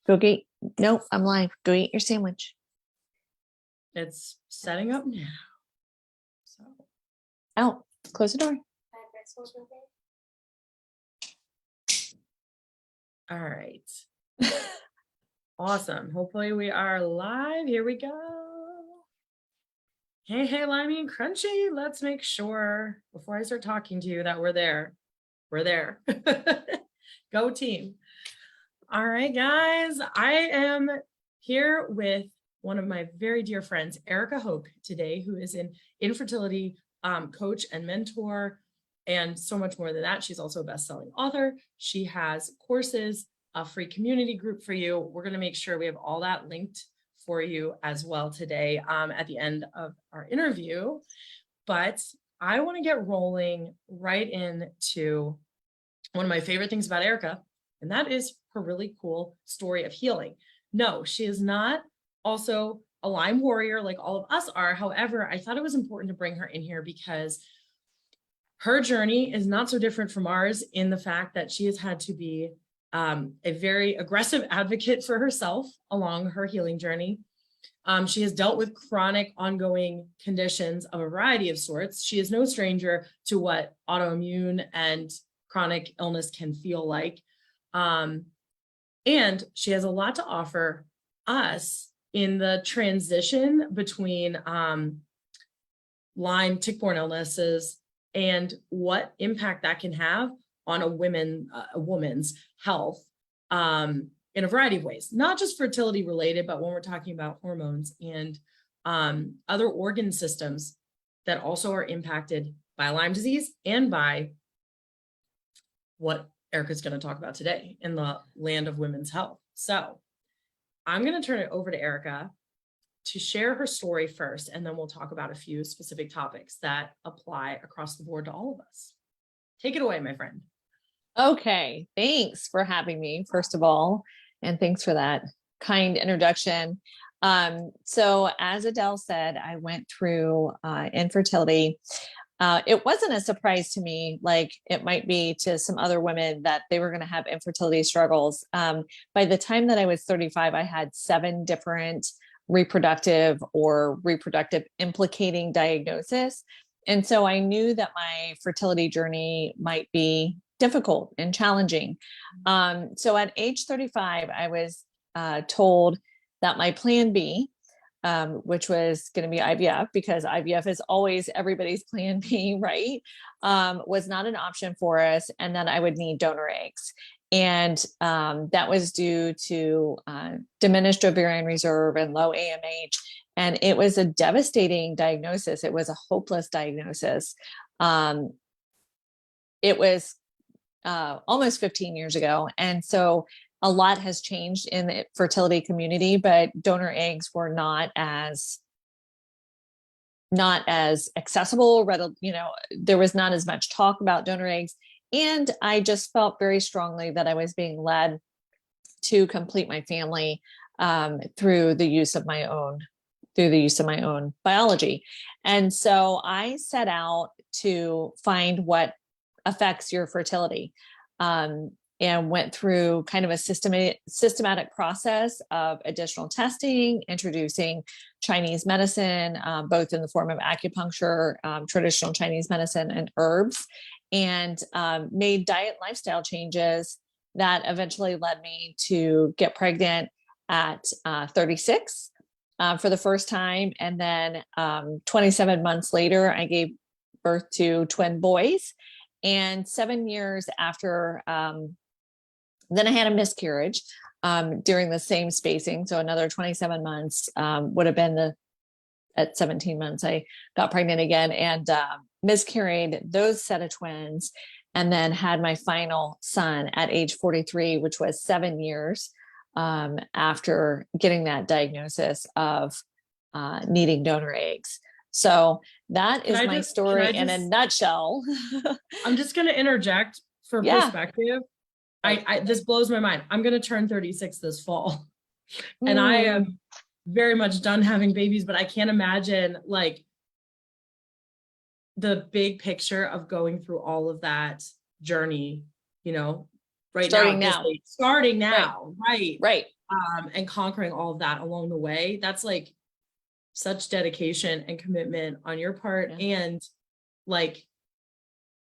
Go get, nope, I'm live. Go eat your sandwich. It's setting up now. So Out. Close the door. all right. Awesome. Hopefully we are live. Here we go. Hey, Limey and Crunchy. Let's make sure before I start talking to you that we're there. We're there. Go team. All right, guys. I am here with one of my very dear friends, Erica Hoke, today, who is an infertility coach and mentor, and so much more than that. She's also a best-selling author. She has courses, a free community group for you. We're going to make sure we have all that linked for you as well today at the end of our interview. But I want to get rolling right into one of my favorite things about Erica, and that is her really cool story of healing. No, she is not also a Lyme warrior like all of us are. However, I thought it was important to bring her in here because her journey is not so different from ours in the fact that she has had to be a very aggressive advocate for herself along her healing journey. She has dealt with chronic ongoing conditions of a variety of sorts. She is no stranger to what autoimmune and chronic illness can feel like. And she has a lot to offer us in the transition between Lyme, tick-borne illnesses, and what impact that can have on a woman's health in a variety of ways, not just fertility related, but when we're talking about hormones and other organ systems that also are impacted by Lyme disease and by what Erica's going to talk about today in the land of women's health. So I'm going to turn it over to Erica to share her story first, and then we'll talk about a few specific topics that apply across the board to all of us. Take it away, my friend. Okay. Thanks for having me, first of all. And thanks for that kind introduction. So as Adele said, I went through infertility. It wasn't a surprise to me, like it might be to some other women, that they were going to have infertility struggles. By the time that I was 35, I had 7 different reproductive implicating diagnosis. And so I knew that my fertility journey might be difficult and challenging. So at age 35, I was told that my plan B, which was going to be IVF, because IVF is always everybody's plan B, right? Was not an option for us, and that I would need donor eggs. And that was due to diminished ovarian reserve and low AMH. And it was a devastating diagnosis. It was a hopeless diagnosis. It was almost 15 years ago. And so a lot has changed in the fertility community, but donor eggs were not as accessible. There was not as much talk about donor eggs. And I just felt very strongly that I was being led to complete my family through the use of my own biology. And so I set out to find what affects your fertility, and went through kind of a systematic process of additional testing, introducing Chinese medicine, both in the form of acupuncture, traditional Chinese medicine, and herbs, and made diet and lifestyle changes that eventually led me to get pregnant at 36 for the first time. And then 27 months later, I gave birth to twin boys. And 7 years after, then I had a miscarriage during the same spacing. So another 27 months would have been at 17 months, I got pregnant again and miscarried those set of twins, and then had my final son at age 43, which was 7 years after getting that diagnosis of needing donor eggs. So that is my story in a nutshell. I'm just going to interject for perspective. This blows my mind. I'm going to turn 36 this fall, and I am very much done having babies, but I can't imagine like the big picture of going through all of that journey, right starting now. Right. and conquering all of that along the way. That's like such dedication and commitment on your part, and like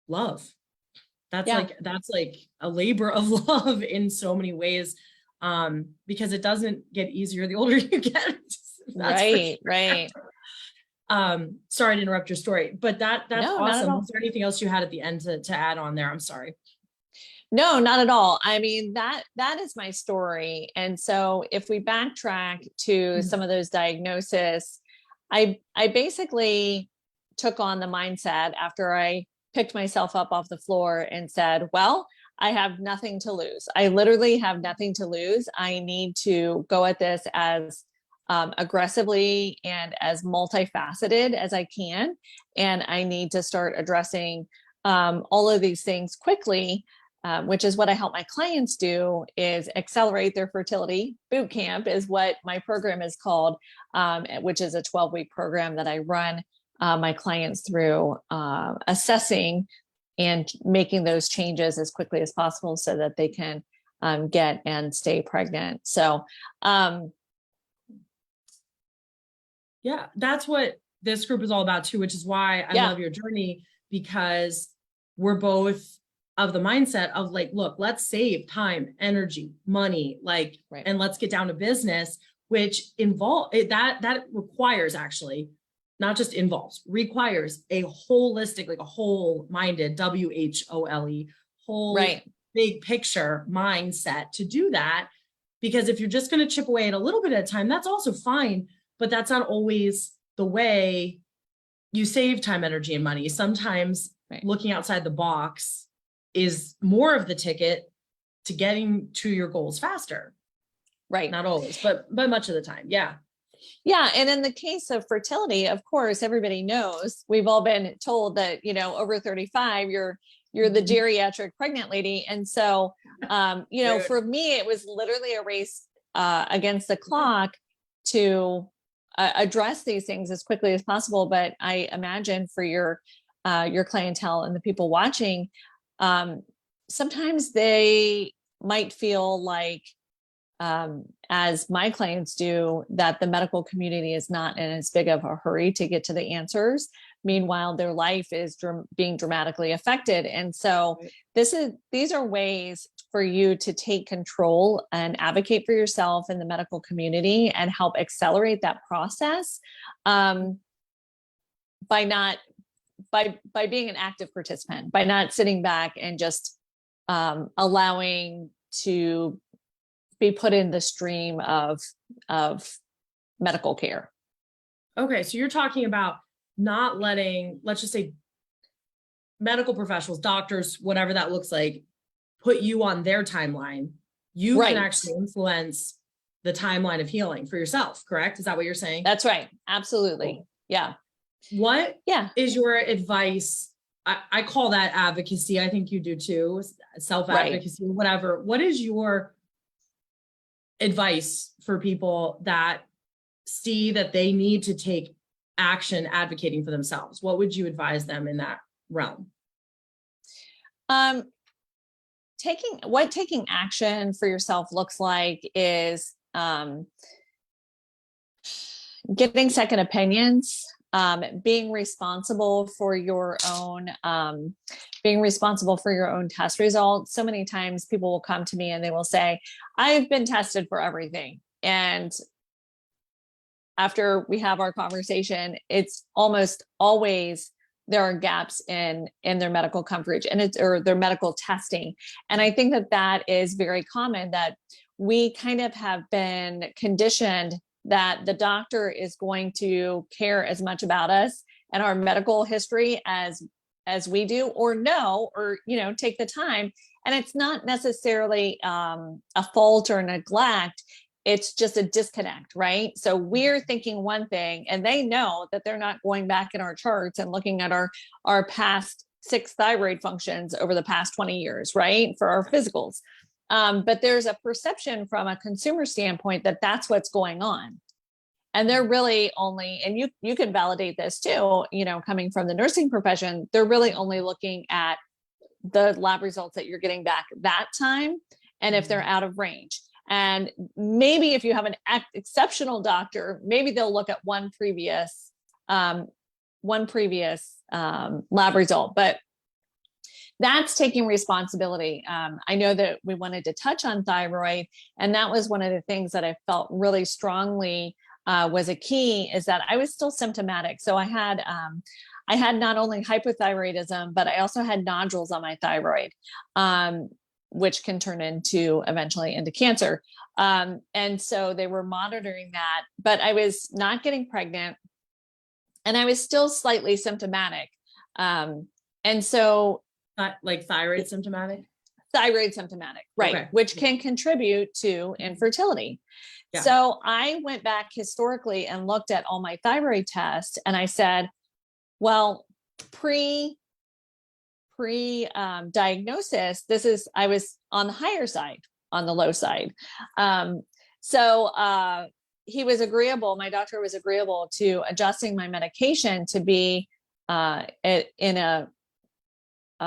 love. That's like a labor of love in so many ways, because it doesn't get easier the older you get. Right, right. Sorry to interrupt your story, but that's No, not at awesome. all. Was there anything else you had at the end to add on there? I'm sorry. No, not at all. I mean, that is my story. And so if we backtrack to some of those diagnoses, I basically took on the mindset after I picked myself up off the floor and said, well, I have nothing to lose. I literally have nothing to lose. I need to go at this as aggressively and as multifaceted as I can. And I need to start addressing all of these things quickly, which is what I help my clients do, is accelerate their fertility. Boot camp is what my program is called, which is a 12-week program that I run my clients through, assessing and making those changes as quickly as possible so that they can get and stay pregnant. So, yeah, that's what this group is all about too, which is why I love your journey, because we're both of the mindset of like, look, let's save time, energy, money, like, and let's get down to business, which that requires, actually, not just involves, requires a holistic, like a whole-minded, WHOLE, whole big picture mindset to do that. Because if you're just going to chip away at a little bit at a time, that's also fine, but that's not always the way you save time, energy, and money. Sometimes looking outside the box is more of the ticket to getting to your goals faster. Right. Not always, but much of the time. Yeah. Yeah. And in the case of fertility, of course, everybody knows, we've all been told that, over 35, you're the geriatric pregnant lady. And so, for me, it was literally a race against the clock to address these things as quickly as possible. But I imagine for your clientele and the people watching, sometimes they might feel like, as my clients do, that the medical community is not in as big of a hurry to get to the answers. Meanwhile, their life is being dramatically affected. And so these are ways for you to take control and advocate for yourself in the medical community and help accelerate that process, by being an active participant, by not sitting back and just allowing to be put in the stream of medical care. Okay, so you're talking about not letting, let's just say, medical professionals, doctors, whatever that looks like, put you on their timeline. You can actually influence the timeline of healing for yourself, correct? Is that what you're saying? That's right. Absolutely. Cool. Yeah. What is your advice? I call that advocacy. I think you do too. Self-advocacy, whatever. What is your advice for people that see that they need to take action advocating for themselves? What would you advise them in that realm? Taking action for yourself looks like is getting second opinions, being responsible for your own test results. So many times people will come to me and they will say, I've been tested for everything. And after we have our conversation, it's almost always there are gaps in their medical coverage or their medical testing. And I think that is very common, that we kind of have been conditioned that the doctor is going to care as much about us and our medical history as we do, or take the time. And it's not necessarily a fault or neglect. It's just a disconnect, right? So we're thinking one thing, and they know that they're not going back in our charts and looking at our past 6 thyroid functions over the past 20 years, right? For our physicals. But there's a perception from a consumer standpoint that that's what's going on. And they're really only, and you can validate this too, coming from the nursing profession, they're really only looking at the lab results that you're getting back that time, and if they're out of range. And maybe if you have an exceptional doctor, maybe they'll look at one previous lab result, but that's taking responsibility. I know that we wanted to touch on thyroid, and that was one of the things that I felt really strongly was a key, is that I was still symptomatic. So I had not only hypothyroidism, but I also had nodules on my thyroid, which can turn eventually into cancer. And so they were monitoring that, but I was not getting pregnant and I was still slightly symptomatic. And so like thyroid symptomatic, right. Okay. Which can contribute to infertility. Yeah. So I went back historically and looked at all my thyroid tests, and I said, well, diagnosis, I was on the higher side, on the low side. So he was agreeable. My doctor was agreeable to adjusting my medication to be in a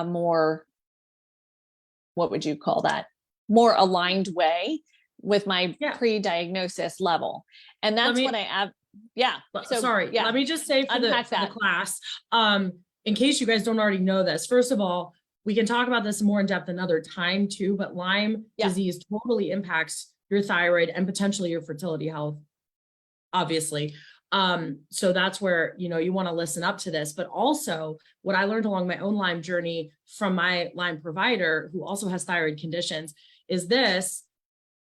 more, what would you call that? More aligned way with my pre-diagnosis level. And that's what I So, sorry, let me just say for the class, in case you guys don't already know this, first of all, we can talk about this more in depth another time too, but Lyme disease totally impacts your thyroid and potentially your fertility health, obviously. So that's where, you want to listen up to this, but also what I learned along my own Lyme journey from my Lyme provider, who also has thyroid conditions, is this.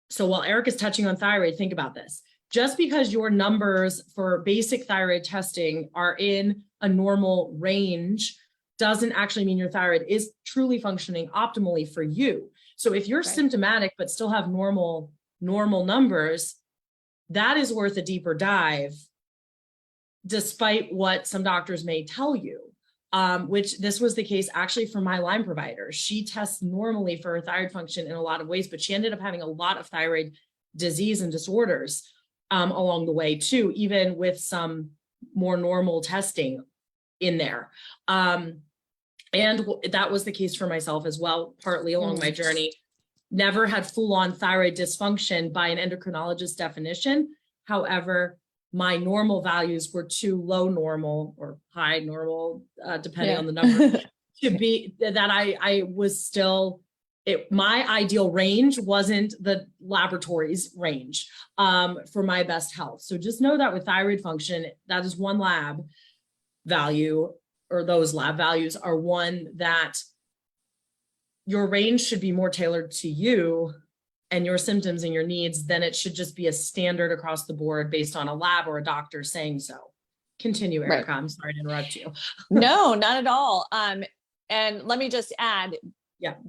So while Erica's touching on thyroid, think about this. Just because your numbers for basic thyroid testing are in a normal range doesn't actually mean your thyroid is truly functioning optimally for you. So if you're symptomatic, but still have normal numbers, that is worth a deeper dive, despite what some doctors may tell you, which this was the case actually for my Lyme provider. She tests normally for her thyroid function in a lot of ways, but she ended up having a lot of thyroid disease and disorders along the way too, even with some more normal testing in there. And that was the case for myself as well, partly along my journey. Never had full-on thyroid dysfunction by an endocrinologist definition. However, my normal values were too low normal or high normal, depending on the number, to be that I was still, my ideal range wasn't the laboratory's range for my best health. So just know that with thyroid function, that is one lab value, or those lab values are one that your range should be more tailored to you and your symptoms and your needs than it should just be a standard across the board based on a lab or a doctor saying so. Continue, Erica. I'm sorry to interrupt you. No, not at all. And let me just add,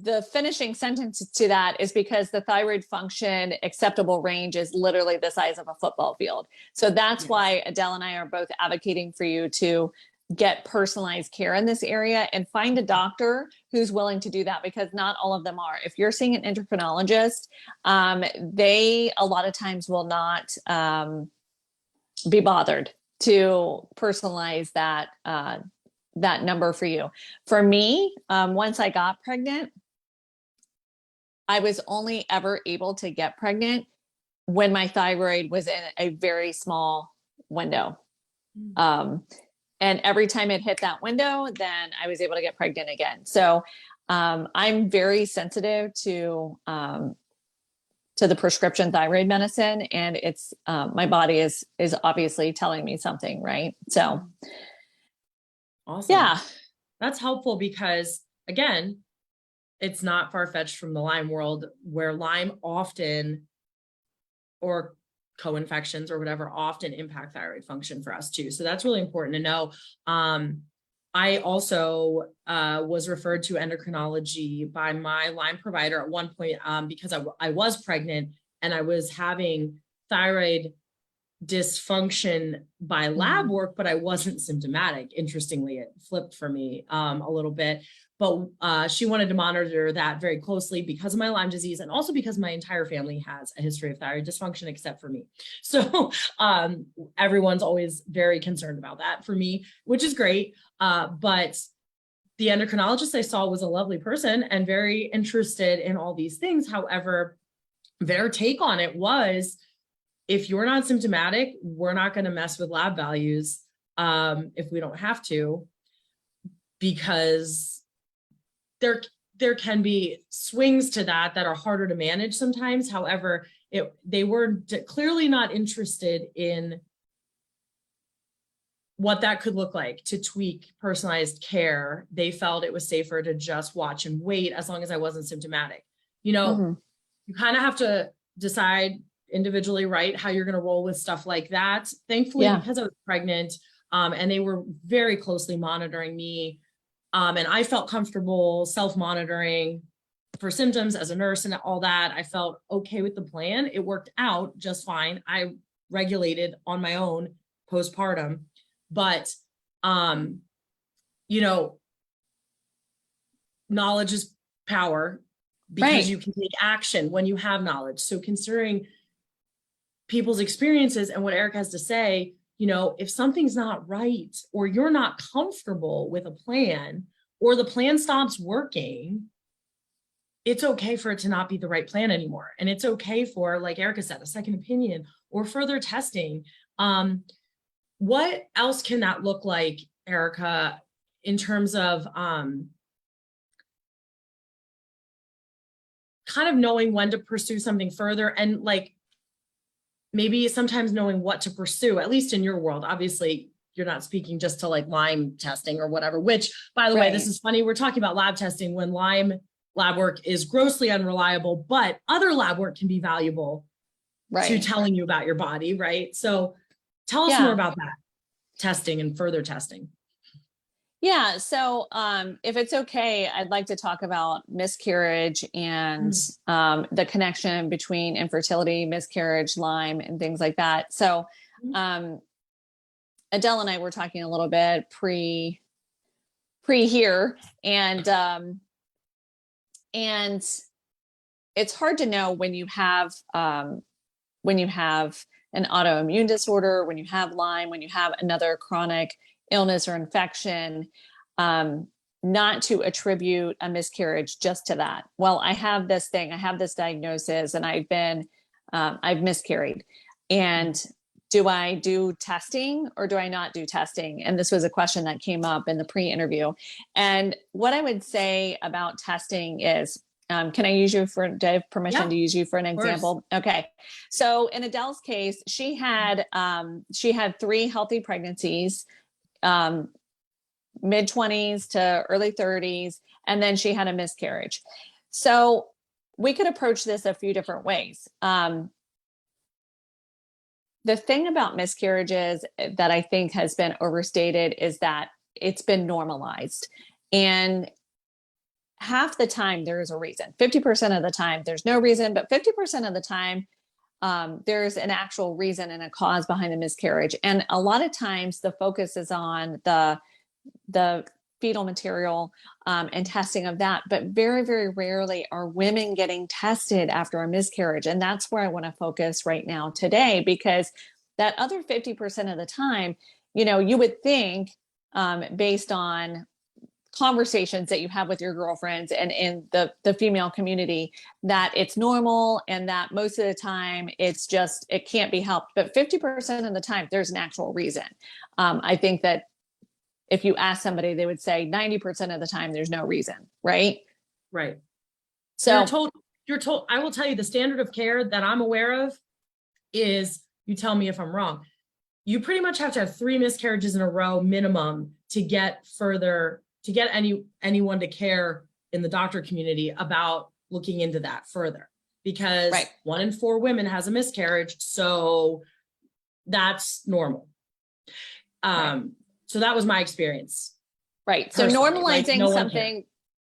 the finishing sentence to that is because the thyroid function acceptable range is literally the size of a football field. So that's why Adele and I are both advocating for you to get personalized care in this area and find a doctor who's willing to do that, because not all of them are. If you're seeing an endocrinologist, they a lot of times will not be bothered to personalize that that number for you. For me, once I got pregnant, I was only ever able to get pregnant when my thyroid was in a very small window. And every time it hit that window, then I was able to get pregnant again. So I'm very sensitive to the prescription thyroid medicine, and it's my body is obviously telling me something, right? So awesome. Yeah, that's helpful because again, it's not far-fetched from the Lyme world, where Lyme often, or co-infections or whatever, often impact thyroid function for us too. So that's really important to know. I also was referred to endocrinology by my Lyme provider at one point because I was pregnant and I was having thyroid dysfunction by lab work, but I wasn't symptomatic. Interestingly, it flipped for me a little bit. But she wanted to monitor that very closely because of my Lyme disease, and also because my entire family has a history of thyroid dysfunction except for me. So everyone's always very concerned about that for me, which is great. But the endocrinologist I saw was a lovely person and very interested in all these things. However, their take on it was, if you're not symptomatic, we're not going to mess with lab values if we don't have to, because there can be swings to that are harder to manage sometimes. However, they were clearly not interested in what that could look like to tweak personalized care. They felt it was safer to just watch and wait as long as I wasn't symptomatic. You know, you kind of have to decide individually, right, how you're going to roll with stuff like that. Thankfully, because I was pregnant, and they were very closely monitoring me, and I felt comfortable self-monitoring for symptoms as a nurse and all that. I felt okay with the plan. It worked out just fine. I regulated on my own postpartum, but, you know, knowledge is power, because you can take action when you have knowledge. So considering people's experiences and what Eric has to say, you know, if something's not right, or you're not comfortable with a plan, or the plan stops working, it's okay for it to not be the right plan anymore. And it's okay for, like Erica said, a second opinion or further testing. What else can that look like, Erica, in terms of kind of knowing when to pursue something further, and like maybe sometimes knowing what to pursue, at least in your world? Obviously, you're not speaking just to like Lyme testing or whatever, which, by the way, this is funny. We're talking about lab testing when Lyme lab work is grossly unreliable, but other lab work can be valuable to telling you about your body, right? So tell us more about that testing and further testing. Yeah. So if it's okay, I'd like to talk about miscarriage and the connection between infertility, miscarriage, Lyme, and things like that. So Adele and I were talking a little bit pre here, and it's hard to know when you have an autoimmune disorder, when you have Lyme, when you have another chronic illness or infection, not to attribute a miscarriage just to that. Well, I have this thing, I have this diagnosis, and I've miscarried. And do I do testing or do I not do testing? And this was a question that came up in the pre-interview. And what I would say about testing is, can I use you do I have permission to use you for an example? Okay. So in Adele's case, she had 3 healthy pregnancies, mid-20s to early 30s, and then she had a miscarriage. So we could approach this a few different ways. The thing about miscarriages that I think has been overstated is that it's been normalized. And half the time there is a reason. 50% of the time there's no reason, but 50% of the time there's an actual reason and a cause behind the miscarriage. And a lot of times the focus is on the fetal material and testing of that, but very, very rarely are women getting tested after a miscarriage. And that's where I want to focus right now today, because that other 50% of the time, you know, you would think based on conversations that you have with your girlfriends and in the female community, that it's normal and that most of the time it can't be helped. But 50% of the time there's an actual reason. I think that if you ask somebody, they would say 90% of the time there's no reason, right? Right. So you're told, I will tell you, the standard of care that I'm aware of is, you tell me if I'm wrong, you pretty much have to have 3 miscarriages in a row minimum to get anyone to care in the doctor community about looking into that further, because 1 in 4 women has a miscarriage. So that's normal. So that was my experience. Right. So normalizing something,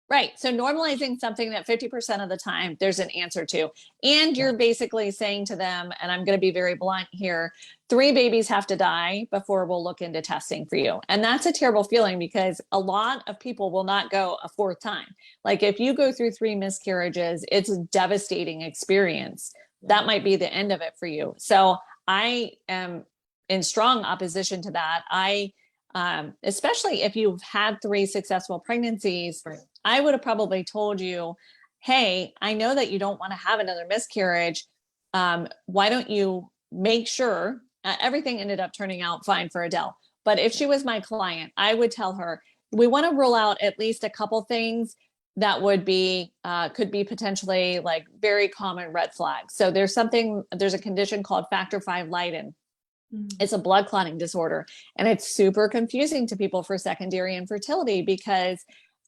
right. So normalizing something that 50% of the time there's an answer to, and you're basically saying to them, and I'm going to be very blunt here, 3 babies have to die before we'll look into testing for you. And that's a terrible feeling, because a lot of people will not go a 4th time. Like if you go through 3 miscarriages, it's a devastating experience. That might be the end of it for you. So I am in strong opposition to that. Especially if you've had 3 successful pregnancies, I would have probably told you, hey, I know that you don't want to have another miscarriage. Why don't you make sure everything ended up turning out fine for Adele. But if she was my client, I would tell her, we want to rule out at least a couple things that would be, could be potentially like very common red flags. So there's a condition called factor V Leiden. It's a blood clotting disorder, and it's super confusing to people for secondary infertility because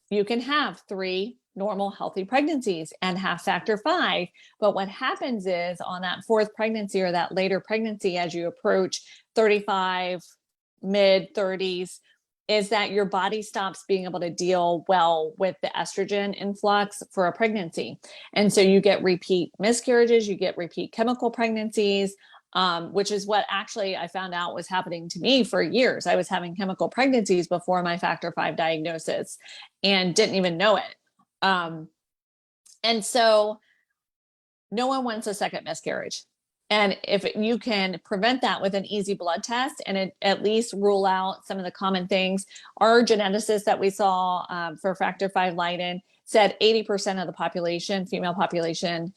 you can have 3 normal healthy pregnancies and have factor V. But what happens is on that 4th pregnancy or that later pregnancy, as you approach 35, mid 30s, is that your body stops being able to deal well with the estrogen influx for a pregnancy. And so you get repeat miscarriages, you get repeat chemical pregnancies, which is what actually I found out was happening to me for years. I was having chemical pregnancies before my factor V diagnosis and didn't even know it. And so no one wants a second miscarriage. And if you can prevent that with an easy blood test and at least rule out some of the common things, our geneticist that we saw for factor V Leiden said 80% of the population, female population,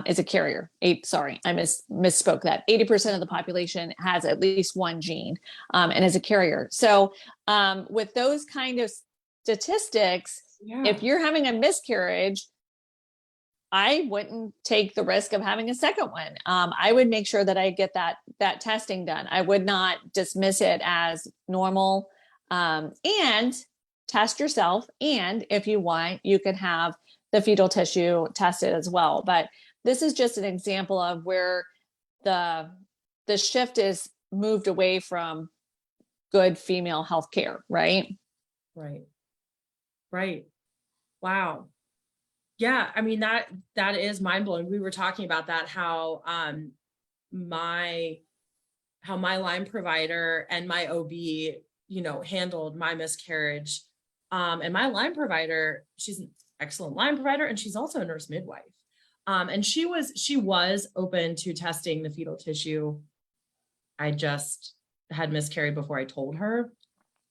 is a carrier. I misspoke that. 80% of the population has at least one gene and is a carrier. So with those kind of statistics, if you're having a miscarriage, I wouldn't take the risk of having a second one. I would make sure that I get that testing done. I would not dismiss it as normal, and test yourself. And if you want, you could have the fetal tissue tested as well. But this is just an example of where the shift is moved away from good female health care, right? Right. Wow. Yeah, I mean, that is mind blowing. We were talking about that, how my Lyme provider and my OB, handled my miscarriage. And my Lyme provider, she's an excellent Lyme provider, and she's also a nurse midwife. And she was open to testing the fetal tissue. I just had miscarried before I told her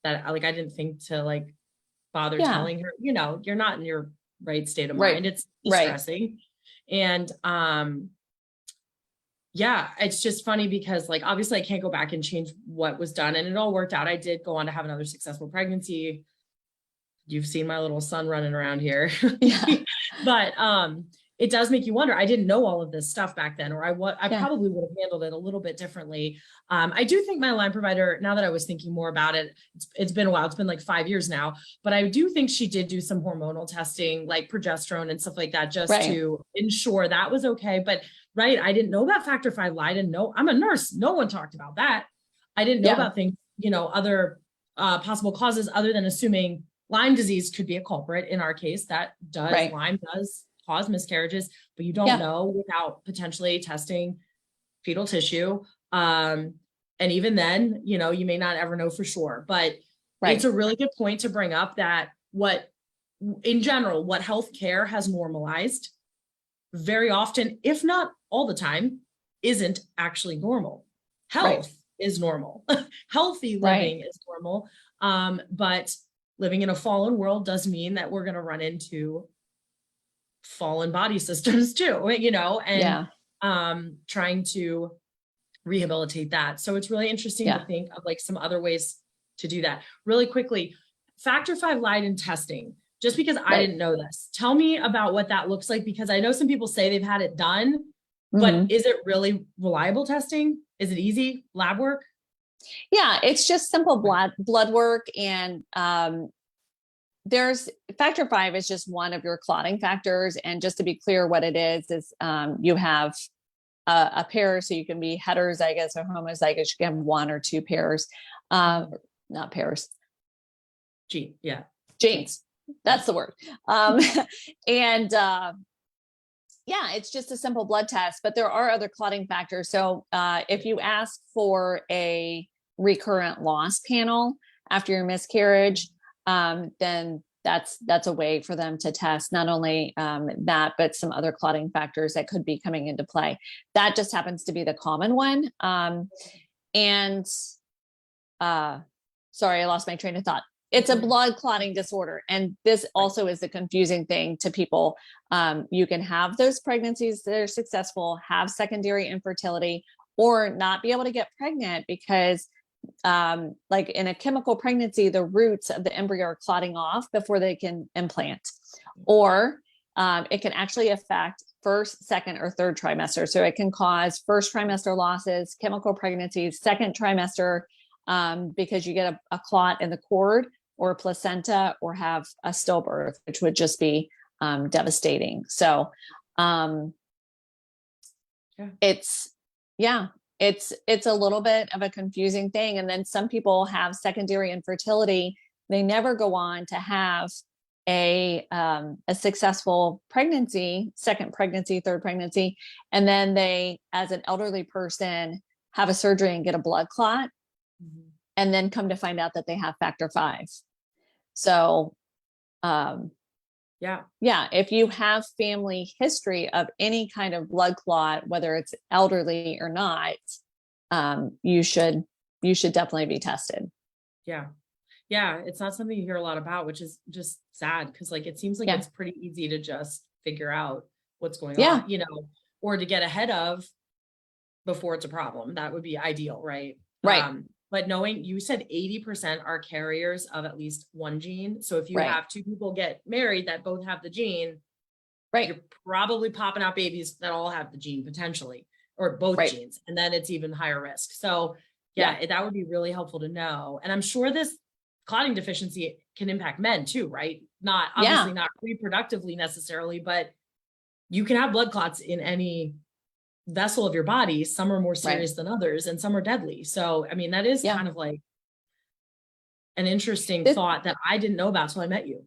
that, I didn't think to bother telling her, you're not in your right state of mind. It's distressing. And it's just funny because obviously I can't go back and change what was done, and it all worked out. I did go on to have another successful pregnancy. You've seen my little son running around here. But it does make you wonder. I didn't know all of this stuff back then, or I probably would have handled it a little bit differently. I do think my Lyme provider, now that I was thinking more about it, it's been a while. It's been 5 years now, but I do think she did do some hormonal testing, like progesterone and stuff like that, just to ensure that was okay. But I didn't know about factor V Leiden. No, I'm a nurse. No one talked about that. I didn't know about things, other possible causes other than assuming Lyme disease could be a culprit. In our case, that does, Lyme does cause miscarriages, but you don't know without potentially testing fetal tissue. And even then, you may not ever know for sure, but it's a really good point to bring up that in general, what healthcare has normalized very often, if not all the time, isn't actually normal. Health is normal. Healthy living is normal. But living in a fallen world does mean that we're going to run into fallen body systems too, and trying to rehabilitate that. So it's really interesting to think of some other ways to do that. Really quickly, factor V Leiden testing, just because I didn't know this. Tell me about what that looks like, because I know some people say they've had it done, but is it really reliable testing? Is it easy lab work? Yeah, it's just simple blood work. And there's factor V is just one of your clotting factors. And just to be clear, what it is you have a pair, so you can be heterozygous or homozygous. You can have 1 or 2 pairs, not pairs. Genes. That's the word. And it's just a simple blood test, but there are other clotting factors. So if you ask for a recurrent loss panel after your miscarriage, then that's a way for them to test not only that, but some other clotting factors that could be coming into play. That just happens to be the common one. Sorry, I lost my train of thought. It's a blood clotting disorder. And this also is the confusing thing to people. You can have those pregnancies that are successful, have secondary infertility, or not be able to get pregnant because like in a chemical pregnancy, the roots of the embryo are clotting off before they can implant. Or it can actually affect first, second, or third trimester. So it can cause first trimester losses, chemical pregnancies, second trimester, because you get a clot in the cord or a placenta, or have a stillbirth, which would just be devastating. So it's a little bit of a confusing thing. And then some people have secondary infertility. They never go on to have a successful pregnancy, second pregnancy, third pregnancy. And then they, as an elderly person, have a surgery and get a blood clot, and then come to find out that they have factor V. So, if you have family history of any kind of blood clot, whether it's elderly or not, you should definitely be tested. Yeah. It's not something you hear a lot about, which is just sad. Cause like, it seems like it's pretty easy to just figure out what's going on, or to get ahead of before it's a problem. That would be ideal. Right. But knowing, you said 80% are carriers of at least one gene. So if you have two people get married that both have the gene, you're probably popping out babies that all have the gene potentially, or both genes. And then it's even higher risk. So that would be really helpful to know. And I'm sure this clotting deficiency can impact men too, right? Not obviously not reproductively necessarily, but you can have blood clots in any vessel of your body. Some are more serious than others, and some are deadly. So, I mean, that is kind of like an interesting thought that I didn't know about till I met you.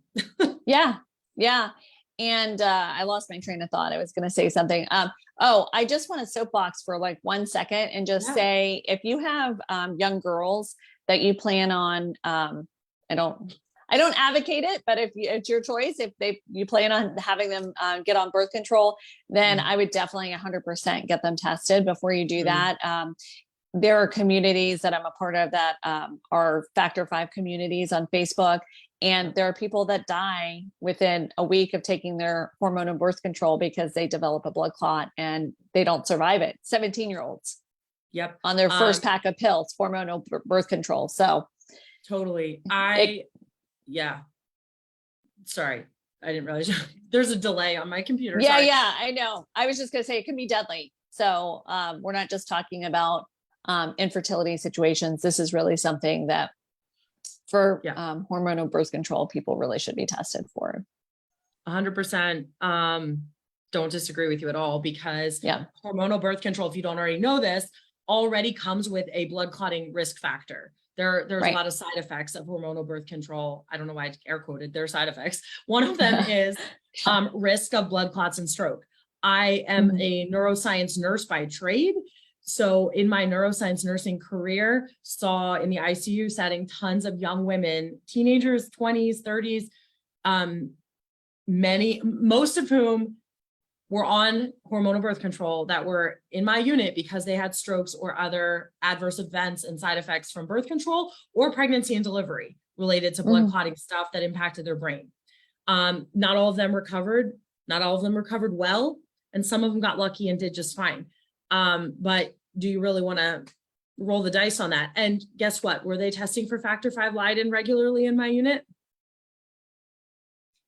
And I lost my train of thought. I was going to say something. I just want to soapbox for like 1 second and just say, if you have young girls that you plan on, I don't advocate it, but if it's your choice, if you plan on having them get on birth control, then I would definitely 100% get them tested before you do that. There are communities that I'm a part of that are Factor V communities on Facebook. And there are people that die within a week of taking their hormonal birth control because they develop a blood clot and they don't survive it. 17-year-olds. On their first pack of pills, hormonal birth control. So totally. Sorry. I didn't realize there's a delay on my computer. I know. I was just going to say it can be deadly. So we're not just talking about infertility situations. This is really something that for hormonal birth control, people really should be tested for. 100%. Don't disagree with you at all, because hormonal birth control, if you don't already know this, already comes with a blood clotting risk factor. There's a lot of side effects of hormonal birth control. I don't know why I air quoted their side effects. One of them is risk of blood clots and stroke. I am a neuroscience nurse by trade. So in my neuroscience nursing career, saw in the ICU setting tons of young women, teenagers, 20s, 30s, most of whom were on hormonal birth control that were in my unit because they had strokes or other adverse events and side effects from birth control or pregnancy and delivery related to blood clotting stuff that impacted their brain. Not all of them recovered. Not all of them recovered well. And some of them got lucky and did just fine. But do you really want to roll the dice on that? And guess what? Were they testing for factor V Leiden regularly in my unit?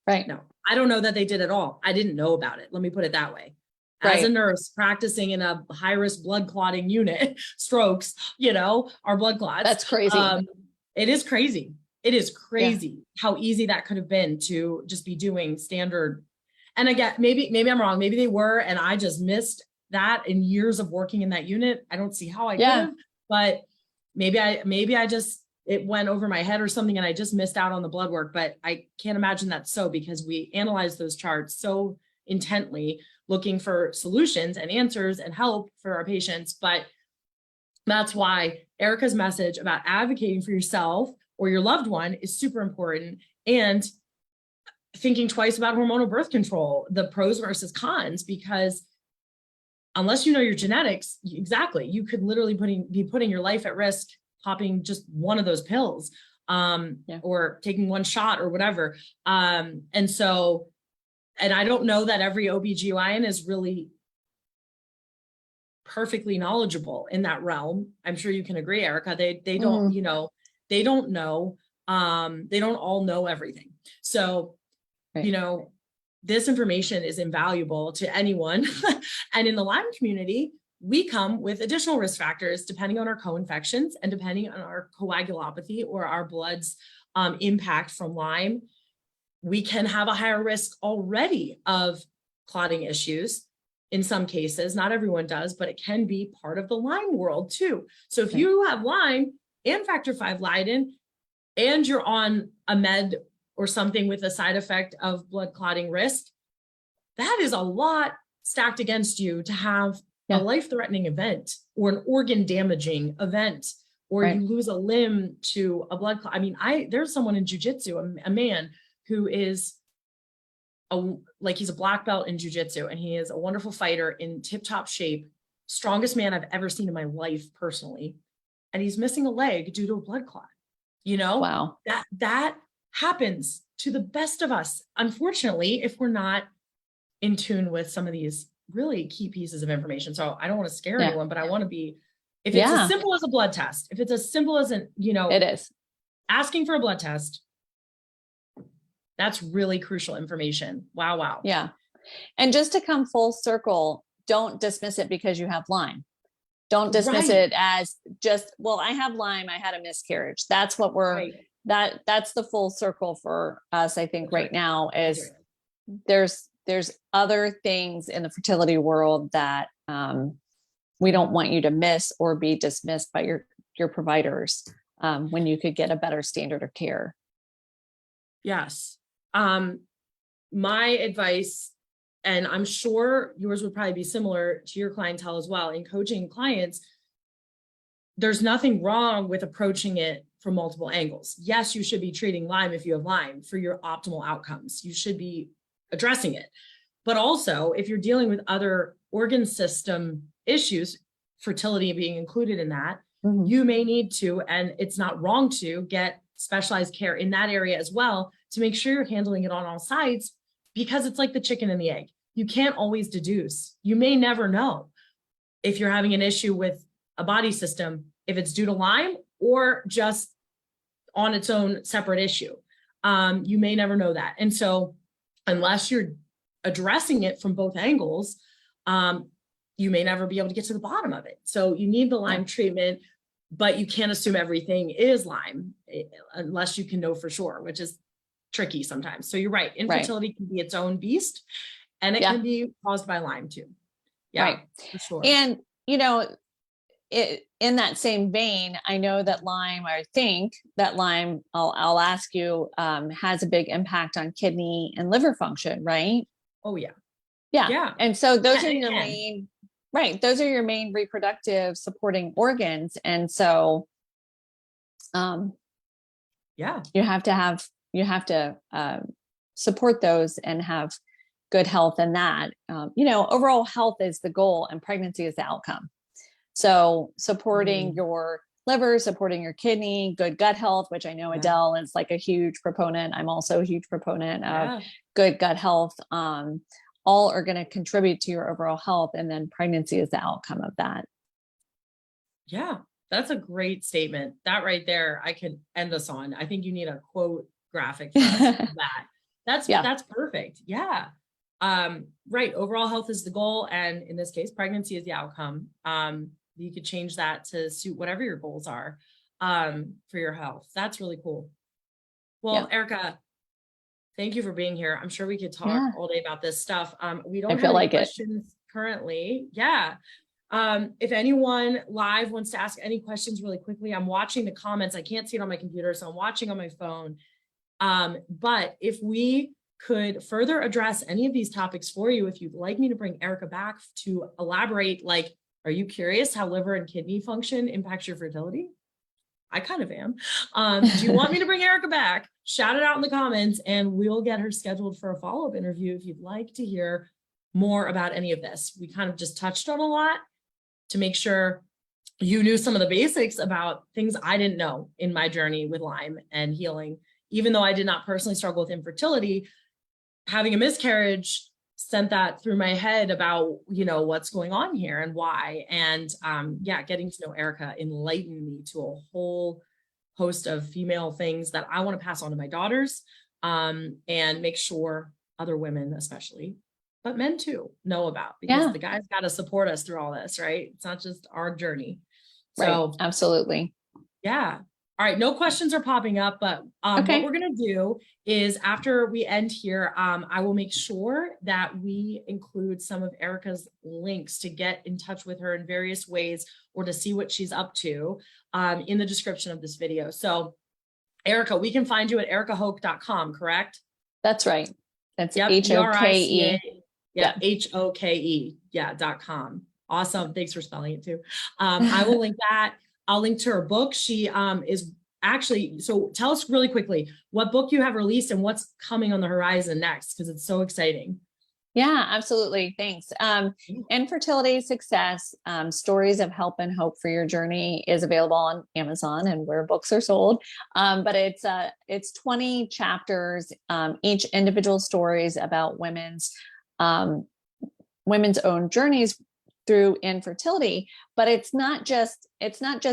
No, I don't know that they did at all. I didn't know about it. Let me put it that way. As a nurse practicing in a high risk blood clotting unit, strokes, are blood clots. That's crazy. It is crazy. It is crazy how easy that could have been to just be doing standard. And again, maybe I'm wrong. Maybe they were, and I just missed that in years of working in that unit. I don't see how I could have, but maybe I just, it went over my head or something and I just missed out on the blood work. But I can't imagine that's so, because we analyze those charts so intently, looking for solutions and answers and help for our patients. But that's why Erica's message about advocating for yourself or your loved one is super important, and thinking twice about hormonal birth control, the pros versus cons, because unless you know your genetics, you could literally be putting your life at risk, popping just one of those pills. or taking one shot or whatever. And I don't know that every OBGYN is really perfectly knowledgeable in that realm. I'm sure you can agree, Erica. They don't, they don't know. They don't all know everything. So, this information is invaluable to anyone. And in the Lyme community, we come with additional risk factors depending on our co-infections and depending on our coagulopathy or our blood's impact from Lyme. We can have a higher risk already of clotting issues in some cases. Not everyone does, but it can be part of the Lyme world too. So if you have Lyme and factor V Leiden and you're on a med or something with a side effect of blood clotting risk, that is a lot stacked against you to have a life-threatening event or an organ damaging event, or you lose a limb to a blood clot. I mean, there's someone in jujitsu, a man who is he's a black belt in jujitsu, and he is a wonderful fighter in tip-top shape, strongest man I've ever seen in my life personally. And he's missing a leg due to a blood clot. Wow. That happens to the best of us, unfortunately, if we're not in tune with some of these really key pieces of information. So I don't want to scare anyone, but I want to be, if it's as simple as a blood test, if it's as simple as it is asking for a blood test, that's really crucial information. Wow. Yeah. And just to come full circle, don't dismiss it because you have Lyme. Don't dismiss it as just, well, I have Lyme, I had a miscarriage. That's what that's the full circle for us. I think right now is there's other things in the fertility world that we don't want you to miss or be dismissed by your providers when you could get a better standard of care. Yes. My advice, and I'm sure yours would probably be similar to your clientele as well, in coaching clients, there's nothing wrong with approaching it from multiple angles. Yes, you should be treating Lyme if you have Lyme for your optimal outcomes. You should be addressing it. But also, if you're dealing with other organ system issues, fertility being included in that, you may need to, and it's not wrong to, get specialized care in that area as well to make sure you're handling it on all sides, because it's like the chicken and the egg. You can't always deduce. You may never know if you're having an issue with a body system, if it's due to Lyme or just on its own separate issue. You may never know that. And so unless you're addressing it from both angles, you may never be able to get to the bottom of it. So you need the Lyme treatment, but you can't assume everything is Lyme unless you can know for sure, which is tricky sometimes. So you're right. Infertility can be its own beast, and it can be caused by Lyme too. Yeah, for sure. And, in that same vein, I know that Lyme, I think that Lyme, I'll ask you, has a big impact on kidney and liver function, right? Oh yeah. Yeah. And so those are your main, those are your main reproductive supporting organs. And so, you have to support those and have good health in that. Overall health is the goal and pregnancy is the outcome. So supporting your liver, supporting your kidney, good gut health, which I know Adele is like a huge proponent. I'm also a huge proponent of good gut health. All are going to contribute to your overall health. And then pregnancy is the outcome of that. Yeah, that's a great statement. That right there, I could end us on. I think you need a quote graphic for us for that. That's perfect. Yeah. Right. Overall health is the goal. And in this case, pregnancy is the outcome. You could change that to suit whatever your goals are, for your health. That's really cool. Well, Erica, thank you for being here. I'm sure we could talk all day about this stuff. We don't have any questions currently. Yeah. If anyone live wants to ask any questions really quickly, I'm watching the comments. I can't see it on my computer, so I'm watching on my phone. But if we could further address any of these topics for you, if you'd like me to bring Erica back to elaborate, are you curious how liver and kidney function impacts your fertility? I kind of am. Do you want me to bring Erica back? Shout it out in the comments and we'll get her scheduled for a follow-up interview if you'd like to hear more about any of this. We kind of just touched on a lot to make sure you knew some of the basics about things I didn't know in my journey with Lyme and healing. Even though I did not personally struggle with infertility, having a miscarriage sent that through my head about, you know, what's going on here and why. And yeah, getting to know Erica enlightened me to a whole host of female things that I want to pass on to my daughters, and make sure other women, especially, but men too, know about, because Yeah, the guys got to support us through all this, right? It's not just our journey. right. So Absolutely. yeah. All right. No questions are popping up, but what Okay. we're going to do is after we end here, I will make sure that we include some of Erica's links to get in touch with her in various ways or to see what she's up to in the description of this video. So Erica, we can find you at ericahoke.com, correct? That's right. That's Yep. HOKE. Yeah. Yeah. HOKE. Yeah. .com. Awesome. Thanks for spelling it too. I will link that. I'll link to her book. She is actually, so tell us really quickly what book you have released and what's coming on the horizon next, because it's so exciting. Yeah, absolutely. Thanks. Infertility Success, Stories of Help and Hope for Your Journey is available on Amazon and where books are sold. But it's 20 chapters, each individual stories about women's own journeys through infertility. But it's not just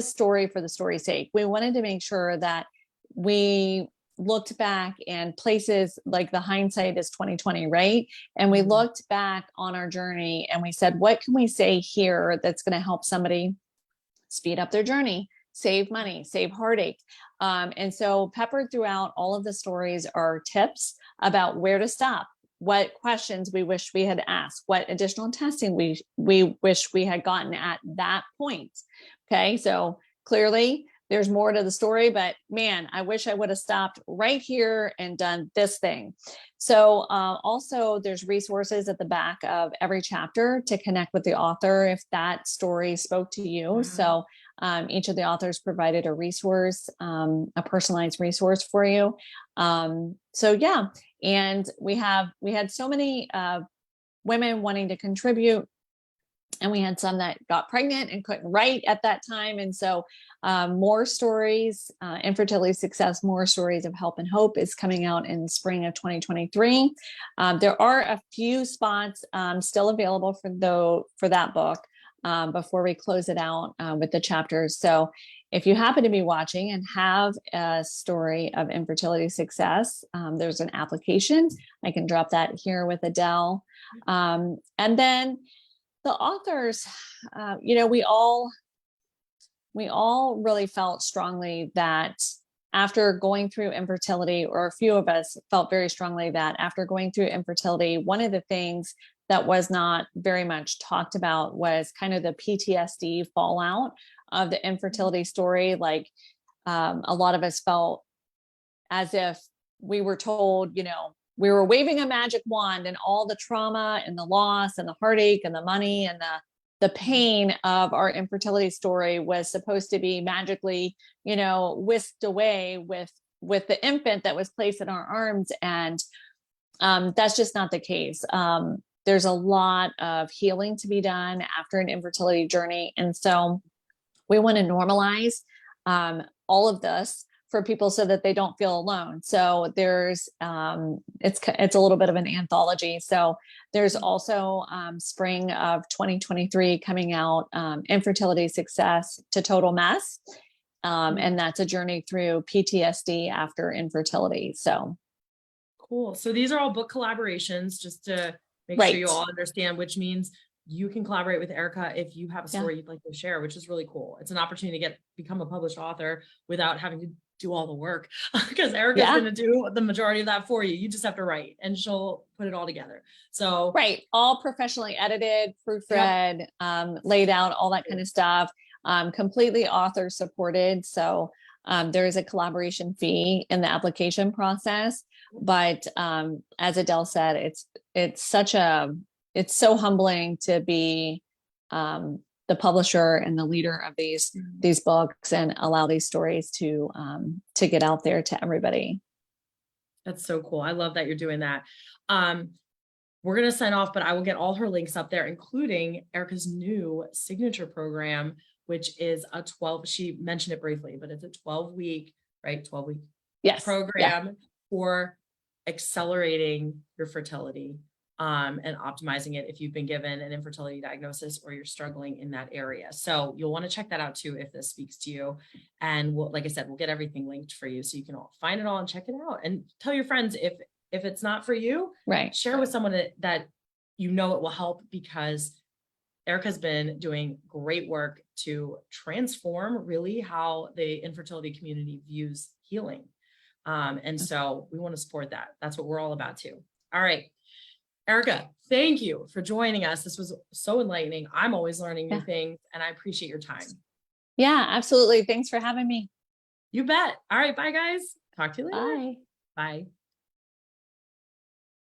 story for the story's sake. We wanted to make sure that we looked back, and places like the hindsight is 2020, right? And we looked back on our journey and we said, what can we say here that's going to help somebody speed up their journey, save money, save heartache? And so peppered throughout all of the stories are tips about where to stop, what questions we wish we had asked, what additional testing we wish we had gotten at that point. Okay, so clearly there's more to the story, but man, I wish I would have stopped right here and done this thing. So also there's resources at the back of every chapter to connect with the author if that story spoke to you. Wow. So each of the authors provided a resource, a personalized resource for you. So yeah, and we had so many women wanting to contribute, and we had some that got pregnant and couldn't write at that time. And so more stories, Infertility Success, More Stories of Help and Hope is coming out in spring of 2023. There are a few spots still available for that book before we close it out with the chapters. So if you happen to be watching and have a story of infertility success, there's an application. I can drop that here with Adele. And then the authors, we all really felt strongly that after going through infertility, or a few of us felt very strongly that after going through infertility, one of the things that was not very much talked about was kind of the PTSD fallout of the infertility story. Like a lot of us felt as if we were told, we were waving a magic wand, and all the trauma and the loss and the heartache and the money and the pain of our infertility story was supposed to be magically, whisked away with the infant that was placed in our arms. And that's just not the case. There's a lot of healing to be done after an infertility journey. And so we want to normalize all of this for people so that they don't feel alone. So there's, it's a little bit of an anthology. So there's also spring of 2023 coming out, Infertility Success to Total Mess. And that's a journey through PTSD after infertility. So cool. So these are all book collaborations, just to make sure you all understand, which means you can collaborate with Erica if you have a story you'd like to share, which is really cool. It's an opportunity to become a published author without having to do all the work, because Erica's going to do the majority of that for you. You just have to write and she'll put it all together. So all professionally edited, proofread, laid out, all that kind of stuff, completely author supported. So there is a collaboration fee in the application process, but as Adele said, it's so humbling to be the publisher and the leader of these books and allow these stories to get out there to everybody. That's so cool. I love that you're doing that. We're going to sign off, but I will get all her links up there, including Erica's new signature program, which is a 12, she mentioned it briefly, but it's a 12-week, right? 12-week Yes. program for accelerating your fertility, and optimizing it if you've been given an infertility diagnosis or you're struggling in that area. So you'll want to check that out too, if this speaks to you. And we'll, like I said, we'll get everything linked for you so you can all find it all and check it out, and tell your friends if it's not for you, Right. share with someone that you know it will help, because Erica's been doing great work to transform really how the infertility community views healing. And so we want to support that. That's what we're all about too. All right, Erica, thank you for joining us. This was so enlightening. I'm always learning new things, and I appreciate your time. Yeah, absolutely. Thanks for having me. You bet. All right. Bye, guys. Talk to you later. Bye. Bye.